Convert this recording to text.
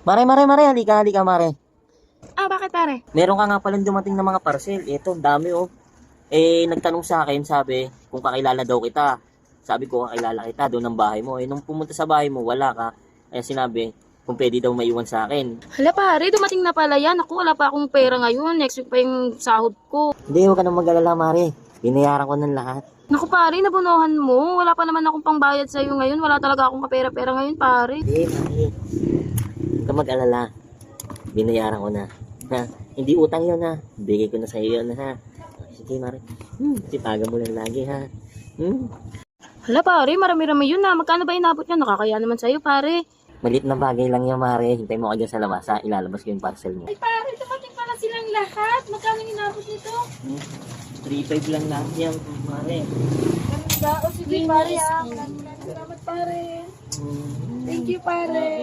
Mare, halika, mare. Ah, bakit pare? Meron ka nga palang dumating na mga parcel. Ito, dami oh. Nagtanong sa akin, sabi, kung kakilala daw kita. Sabi ko, kakilala kita, doon ang bahay mo. Nung pumunta sa bahay mo, wala ka. Kaya sinabi, kung pwede daw maiwan sa akin. Hala pare, dumating na pala yan. Ako, wala pa akong pera ngayon. Next week pa yung sahod ko. Hindi, huwag ka nang mag-alala, mare. Binayaran ko ng lahat. Naku pare, nabunuhan mo. Wala pa naman akong pangbayad sa'yo ngayon. Wala talaga akong kapera-pera ngayon pare. Hindi, mare. Huwag ka mag-alala. Binayaran ko na. Ha? Hindi utang yun ha. Bigay ko na sa iyo yun ha. Sige, mare. Sitaga mo lang lagi ha. Hala pare, marami-rami yun na. Magkano ba inabot yan? Nakakaya naman sa'yo pare. Malit na bagay lang yan, mare. Hintay mo ka dyan sa labas ha. Ilalabas ko yung parcel mo. Ay pare, dumating pala silang lahat. Magkano inabot nito? 3.5 lang lahat yan, mare. O sige pare ah. Salamat pare. Thank you pare.